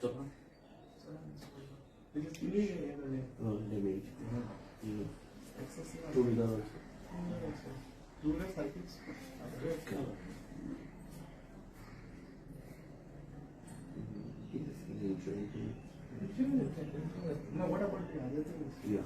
Damage. Excessive. Two wheeler also. Two-wheeler cycles. Insurance. No, what about the other things? Yeah.